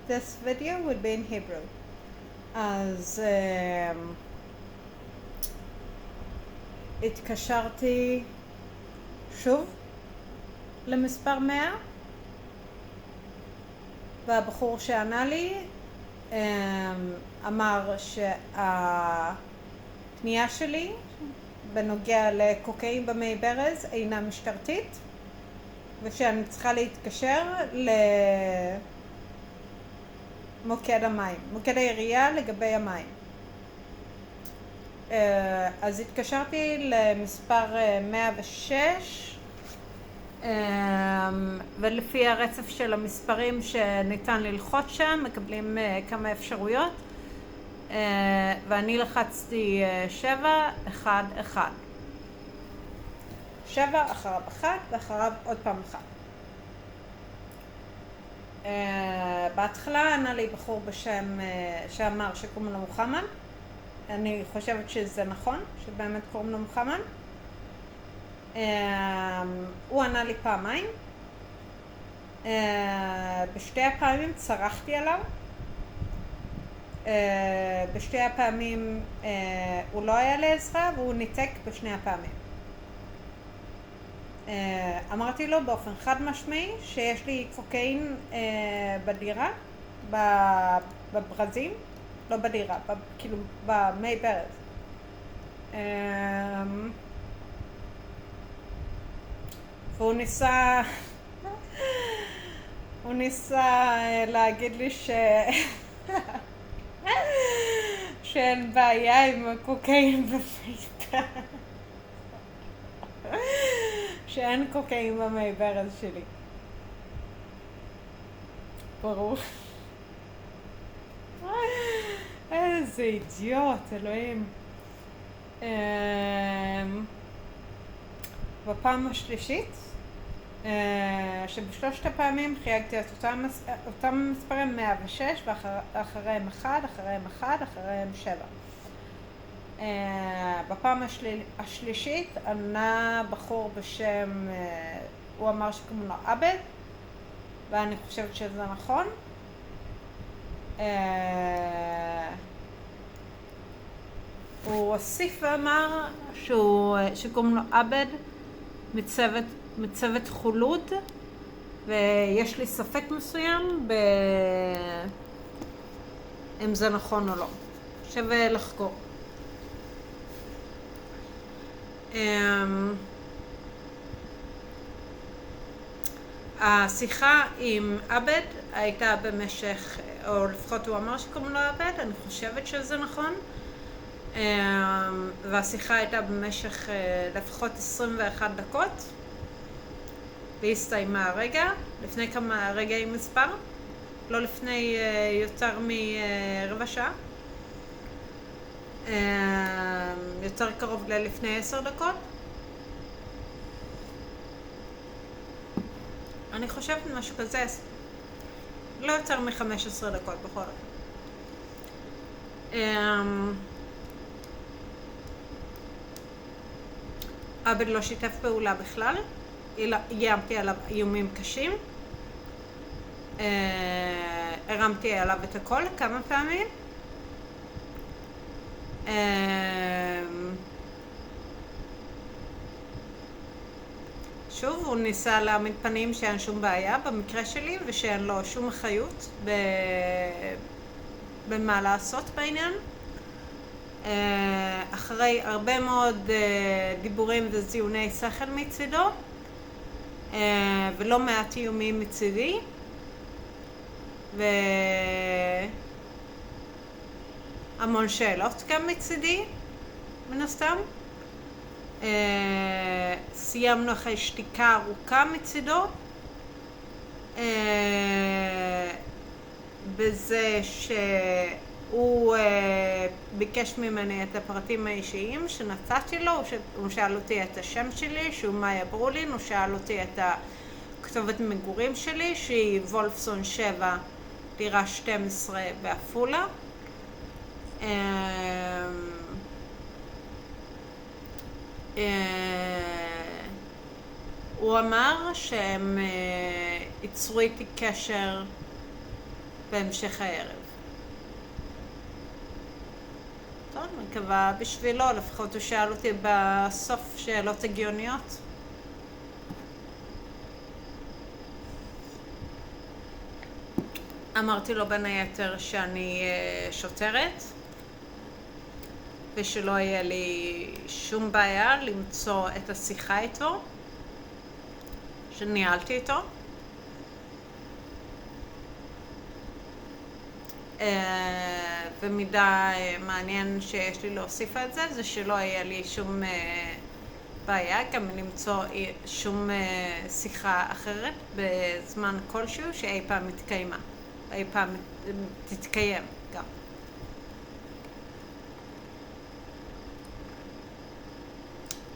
this video would be in Hebrew. אז התקשרתי שוב למספר 100 והבחור שענה לי אמר שהפנייה שלי בנוגע לקוקאין במי ברז אינה משטרתית ושאני צריכה להתקשר למוקד המים, מוקד העירייה לגבי המים. אז התקשרתי למספר 106 ולפי הרצף של המספרים שניתן ללחוץ שם מקבלים כמה אפשרויות ואני לחצתי 711 7 אחריו 1 ואחריו עוד פעם 1. בהתחלה ענה לי בחור בשם שאמר שקוראים לו מוחמד. אני חושבת שזה נכון, שבאמת קוראים לו מוחמד. הוא ענה לי פעמיים. בשתי הפעמים צרחתי עליו. בשתי הפעמים הוא לא היה לעזרה והוא ניתק בשני הפעמים. אמרתי לו באופן חד משמעי שיש לי קוקאין בדירה, בברזים, לא בדירה, כאילו במי ברז. והוא ניסה להגיד לי שאין בעיה עם הקוקאין במי ברז. שאין קוקאין במי ברז שלי. ברור. איזה אידיוט, אלוהים. בפעם השלישית, שבשלושת הפעמים חייגתי את אותם מספרים 106 ואחריהם 1, אחריהם 1, אחריהם 7. בפעם השלישית ענה בחור בשם, הוא אמר שקוראים לו עבד ואני חושבת שזה נכון. הוא הוסיף ואמר שקוראים לו עבד מצוות חולוד ויש לי ספק מסוים אם זה נכון או לא, שווה לחקור. השיחה עם עבד הייתה במשך, או לפחות הוא אמר שקוראים לו עבד, אני חושבת שזה נכון, והשיחה הייתה במשך לפחות 21 דקות והסתיימה הרגע, לפני כמה רגעים מספר, לא לפני יותר מרבע שעה, יותר קרוב לפני 10 דקות. אני חושבת משהו כזה, לא יותר מ-15 דקות בכל זאת. עבד לא שיתף פעולה בכלל, איימתי עליו איומים קשים, הרמתי עליו את הכל כמה פעמים, שוב הוא ניסה להעמיד פנים שאין שום בעיה במקרה שלי ושאין לו שום אחריות במה לעשות בעניין. אחרי הרבה מאוד דיבורים וזיוני שכל מצידו ולא מעט איומים מצידי והמון שאלות גם מצידי מן הסתם, סיימנו אחרי שתיקה ארוכה מצידו בזה שהוא ביקש ממני את הפרטים האישיים שנתתי לו. הוא שאל אותי את השם שלי, שהוא מאיה ברולין, הוא שאל אותי את הכתובת מגורים שלי שהיא וולפסון 7 דירה 12 בעפולה. הוא אמר שהם ייצרו איתי קשר בהמשך הערב. טוב, מקווה בשבילו, לפחות הוא שאל אותי בסוף שאלות הגיוניות. אמרתי לו בין היתר שאני שוטרת, ושלא יהיה לי שום בעיה למצוא את השיחה איתו, שניהלתי איתו. ומידע מעניין שיש לי להוסיף על זה, זה שלא יהיה לי שום בעיה גם למצוא שום שיחה אחרת בזמן כלשהו שאי פעם מתקיימה, אי פעם תתקיים גם.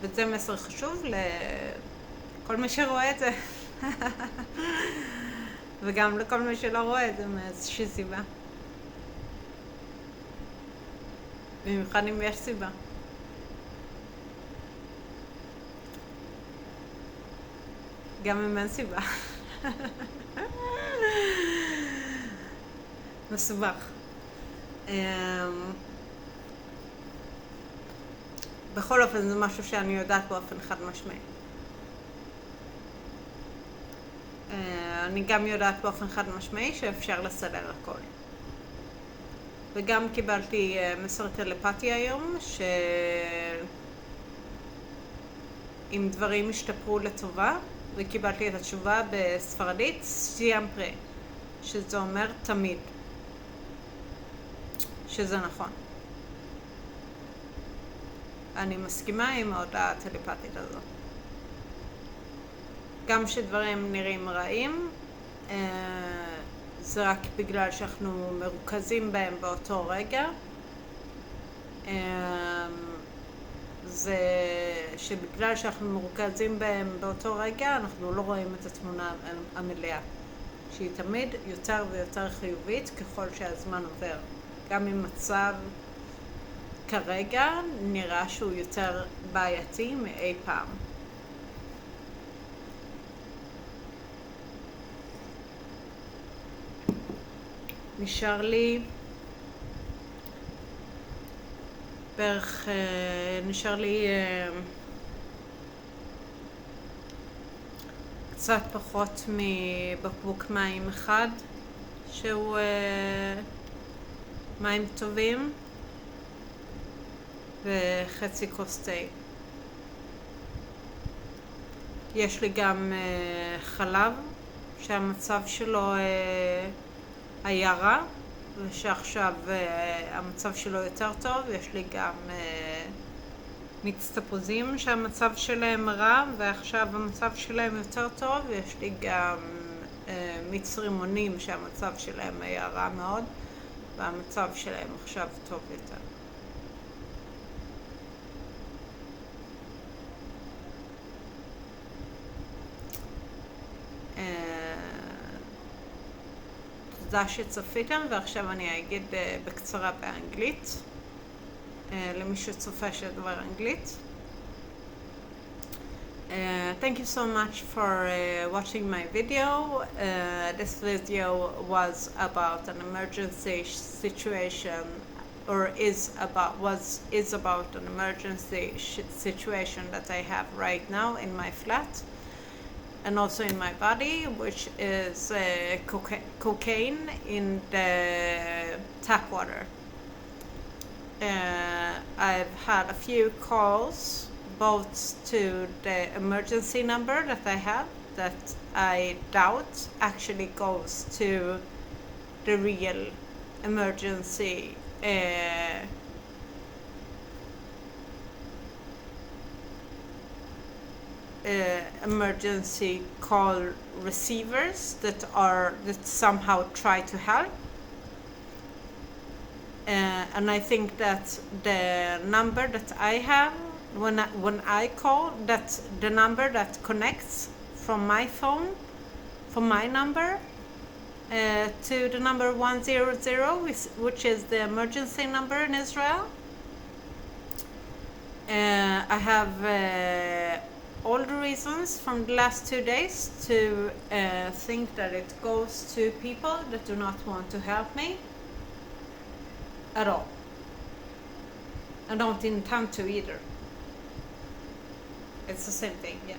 וזה מסר חשוב לכל מי שרואה את זה. וגם לכל מי שלא רואה את זה מאיזושהי סיבה. במיוחד אם יש סיבה. גם אם אין סיבה. מסובך. בכל אופן זה משהו שאני יודעת באופן חד משמעי. אני גם יודעת באופן חד משמעי שאפשר לסדר הכל. וגם קיבלתי מסר טלפתי היום, שאם דברים השתפרו לטובה, וקיבלתי את התשובה בספרדית, siempre, שזה אומר תמיד, שזה נכון. אני מסכימה עם ההודעה הטלפתית הזאת. גם שדברים נראים רעים, זה רק בגלל שאנחנו מרוכזים בהם באותו רגע. זה שבגלל שאנחנו מרוכזים בהם באותו רגע, אנחנו לא רואים את התמונה המלאה, שהיא תמיד יותר ויותר חיובית ככל שהזמן עובר. גם אם מצב כרגע נראה שהוא יותר בעייתי מאי פעם. נשאר לי בערך, קצת פחות מבקבוק מים אחד, שהוא מים טובים, וחצי כוס תה. יש לי גם חלב שהמצב שלו היה רע, ושעכשיו המצב שלו יותר טוב. יש לי גם מיץ תפוזים שהמצב שלהם רע, ועכשיו המצב שלהם יותר טוב. יש לי גם מיץ רימונים שהמצב שלהם היה רע מאוד, והמצב שלהם עכשיו טוב יותר. תודה שצפיתם, ועכשיו אני אגיד בקצרה באנגלית, למי שצופה שדבר אנגלית. Thank you so much for watching my video. This video was about an emergency situation, or is about an emergency situation that I have right now in my flat, and also in my body, which is cocaine in the tap water. I've had a few calls, both to the emergency number that I have, that I doubt actually goes to the real emergency emergency call receivers that somehow try to help, and I think that the number that I have when I call, that the number that connects from my phone, from my number to the number 100, which is the emergency number in Israel. I have all the reasons from the last 2 days to think that it goes to people that do not want to help me at all. I don't intend to either. It's the same thing, yeah.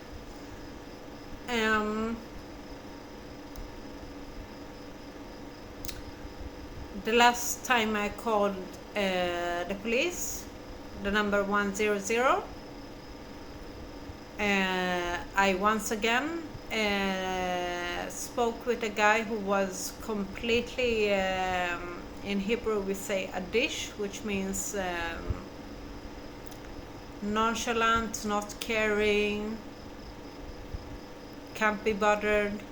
The last time I called the police, the number 100, I once again spoke with a guy who was completely, in Hebrew we say adish, which means nonchalant, not caring, can't be bothered,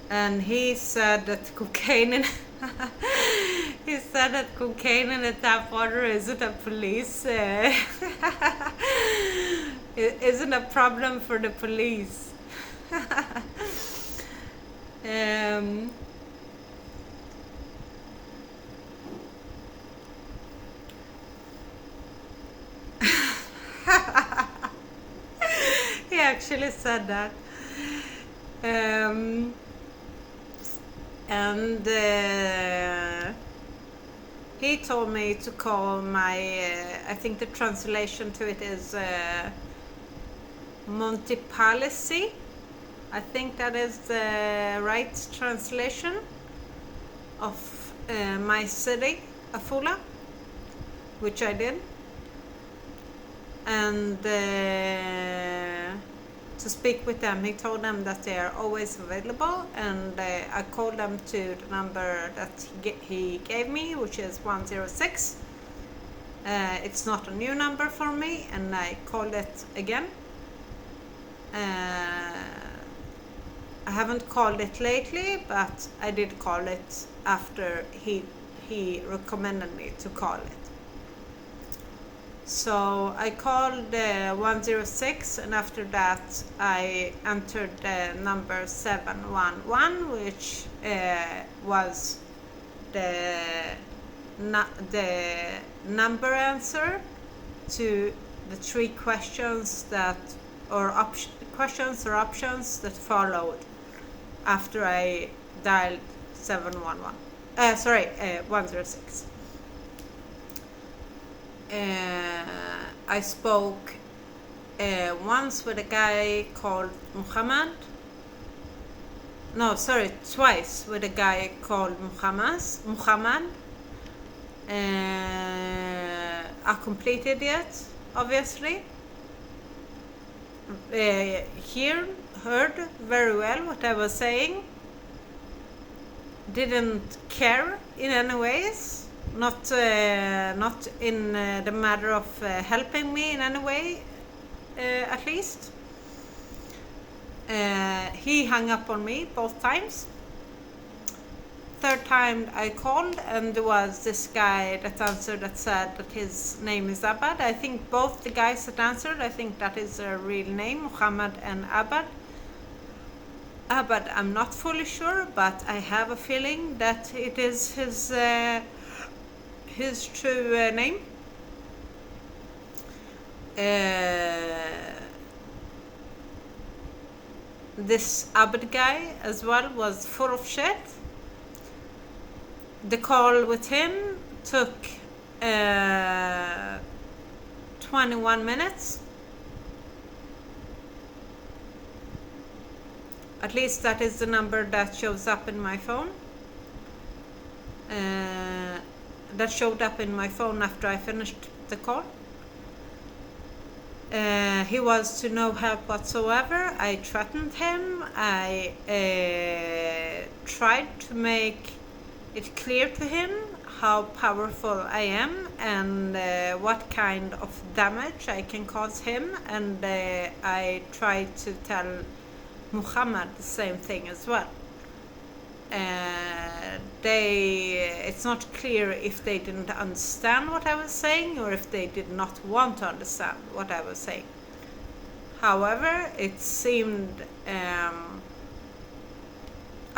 and he said that cocaine in he said that cocaine in the tap water isn't a police isn't a problem for the police. He actually said that. And he told me to call my, I think the translation to it is municipality. I think that is the right translation of my city, Afula, which I did. And to speak with them, he told them that they are always available, and I called them to the number that he gave me, which is 106. It's not a new number for me, and I called it again. I haven't called it lately, but I did call it after he recommended me to call it. So I called 106, and after that I entered the number 711, which was the number answer to the 3 questions that, or questions or options that followed after I dialed 711. 106. I spoke once with a guy called Muhammad. No, sorry, twice with a guy called Muhammad. A complete idiot, obviously. Heard very well what I was saying. Didn't care in any ways. Not in the matter of helping me in any way, at least. He hung up on me both times. Third time I called, and there was this guy that answered that said that his name is Abad. I think both the guys that answered, I think that is their real name, Muhammad and Abad. Abad, I'm not fully sure, but I have a feeling that it is his true name. This Abed guy as well was full of shit. The call with him took 21 minutes. At least that is the number that shows up in my phone. That showed up in my phone after I finished the call. He was to no help whatsoever. I threatened him. I tried to make it clear to him how powerful I am and what kind of damage I can cause him, and I tried to tell Muhammad the same thing as well. It's not clear if they didn't understand what I was saying or if they did not want to understand what I was saying. However, it seemed, I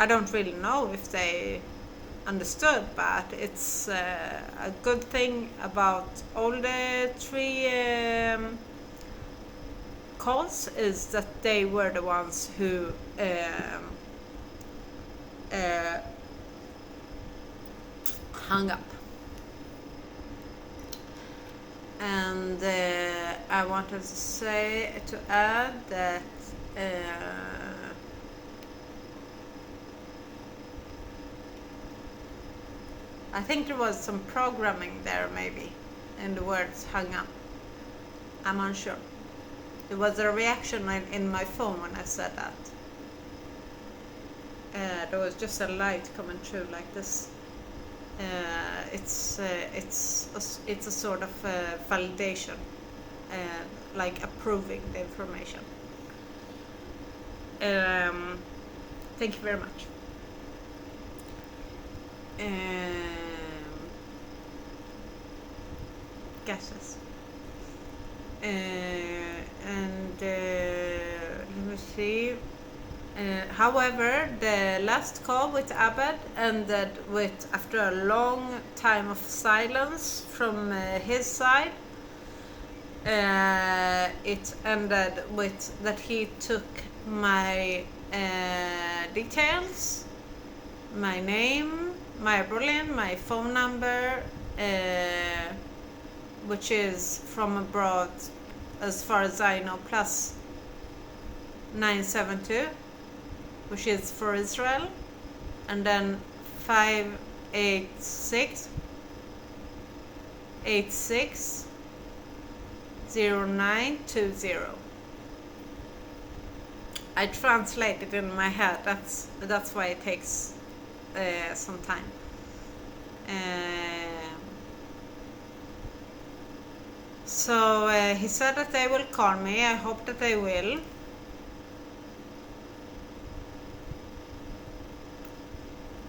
don't really know if they understood, but it's a good thing about all the three calls is that they were the ones who hung up. And I wanted to add that I think there was some programming there, maybe, in the words hung up. I'm unsure. There was a reaction in my phone when I said that. There was just a light coming through like this. It's a sort of validation, like approving the information. Thank you very much. Guesses. And let me see. However, the last call with Abed ended with, after a long time of silence from his side, it ended with that he took my details, my name, my Berlin, my phone number, which is from abroad, as far as I know, plus 972, which is for Israel, and then 586 86 0920. I translate it in my head. That's why it takes some time. So he said that they will call me. I hope that they will.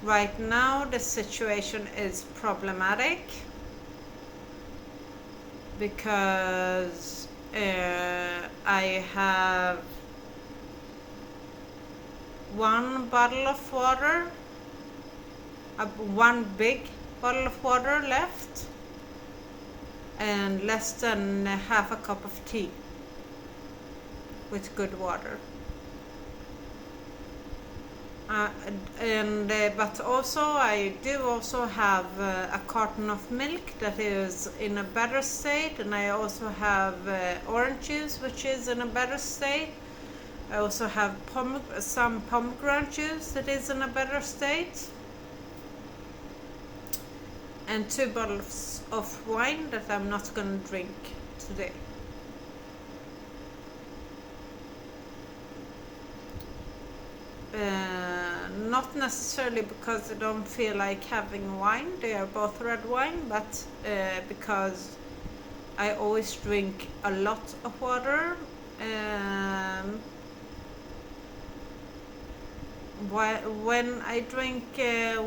Right now the situation is problematic because I have one bottle of water, one big bottle of water left, and less than half a cup of tea with good water. But also I do also have a carton of milk that is in a better state, and I also have orange juice which is in a better state. I also have some pomegranate juice that is in a better state, and 2 bottles of wine that I'm not going to drink today. Not necessarily because I don't feel like having wine, they are both red wine, but because I always drink a lot of water. When I drink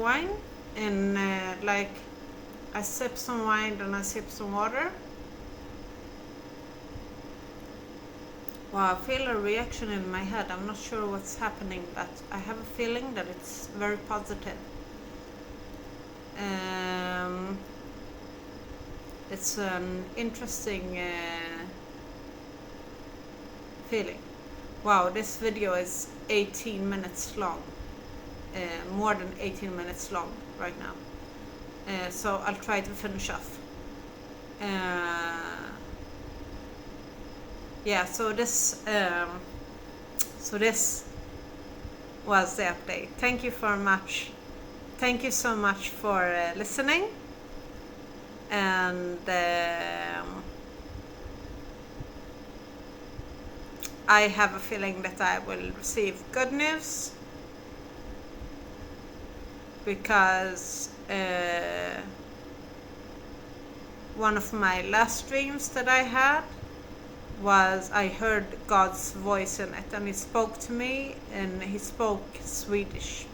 wine, and like I sip some wine, then I sip some water. Wow, I feel a reaction in my head. I'm not sure what's happening, but I have a feeling that it's very positive. It's an interesting feeling. Wow, this video is 18 minutes long. More than 18 minutes long right now. So I'll try to finish off. Yeah, so this was the update. Thank you so much for listening, and I have a feeling that I will receive good news, because one of my last dreams that I had was I heard God's voice in it, and he spoke to me, and he spoke Swedish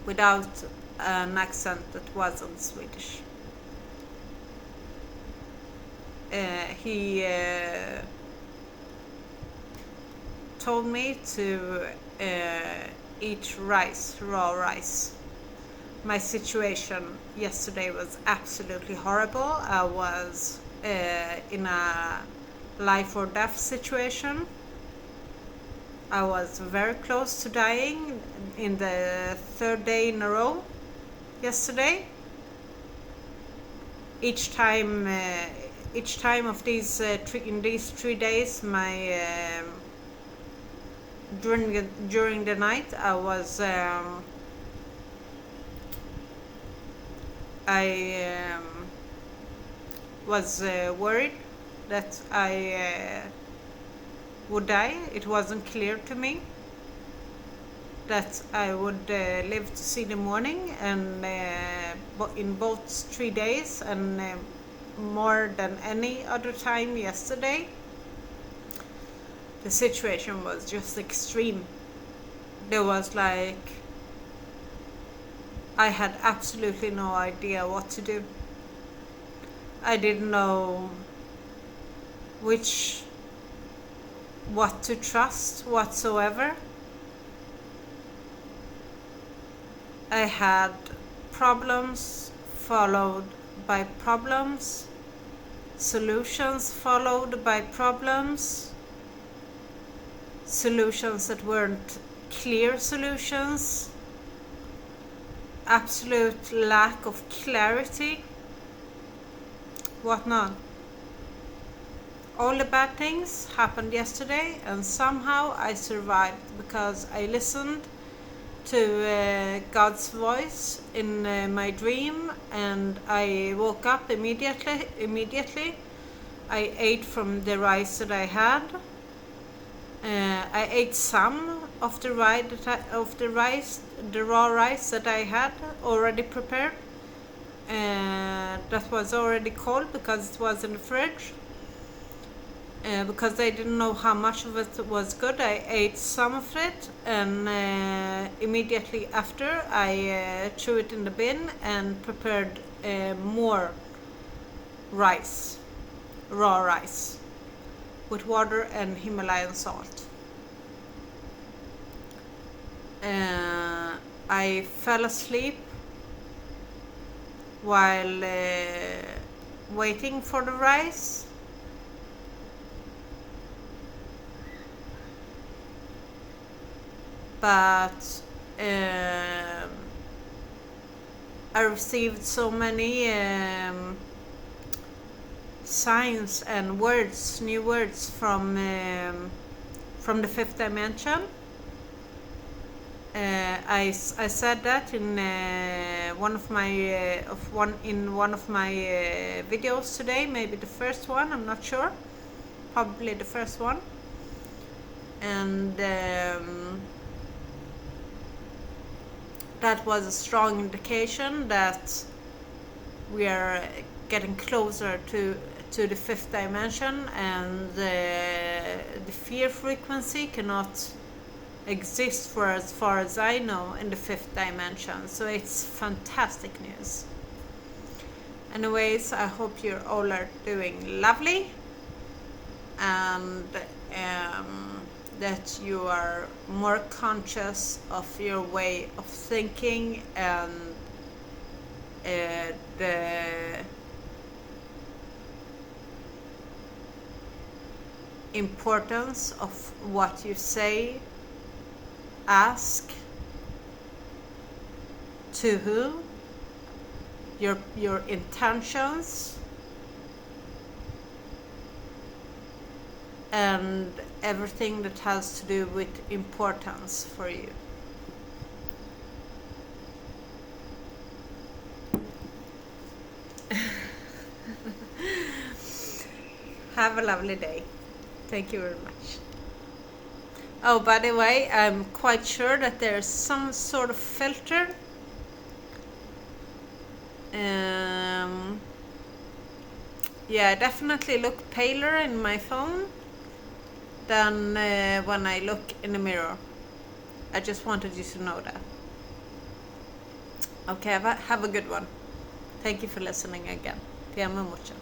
without an accent that wasn't Swedish. He told me to eat rice, raw rice, my situation yesterday was absolutely horrible. I was in a life or death situation. I was very close to dying in the third day in a row yesterday. Each time of these in these 3 days, during the night, I was worried that I would die. It wasn't clear to me that I would live to see the morning, and in both 3 days and more than any other time yesterday, the situation was just extreme. There was I had absolutely no idea what to do. I didn't know what to trust whatsoever. I had problems followed by problems, solutions followed by problems, solutions that weren't clear solutions, absolute lack of clarity, whatnot. All the bad things happened yesterday, and somehow I survived because I listened to God's voice in my dream, and I woke up immediately. I ate from the rice that I had. I ate some of the raw rice that I had already prepared. That was already cold because it was in the fridge. Because I didn't know how much of it was good, I ate some of it, and immediately after I threw it in the bin and prepared more rice, raw rice, with water and Himalayan salt. I fell asleep while waiting for the rice. But I received so many signs and words, new words from the fifth dimension. I said that in one of my videos today, maybe the first one, I'm not sure, probably the first one, and that was a strong indication that we are getting closer to the fifth dimension, and the fear frequency cannot exist, for as far as I know, in the fifth dimension. So it's fantastic news. Anyways, I hope you all are doing lovely, and that you are more conscious of your way of thinking, and the importance of what you say, ask, to who, your intentions, and everything that has to do with importance for you. Have a lovely day. Thank you very much. Oh, by the way, I'm quite sure that there's some sort of filter. Yeah, I definitely look paler in my phone than when I look in the mirror. I just wanted you to know that. Okay, have a good one. Thank you for listening again. Te amo mucho.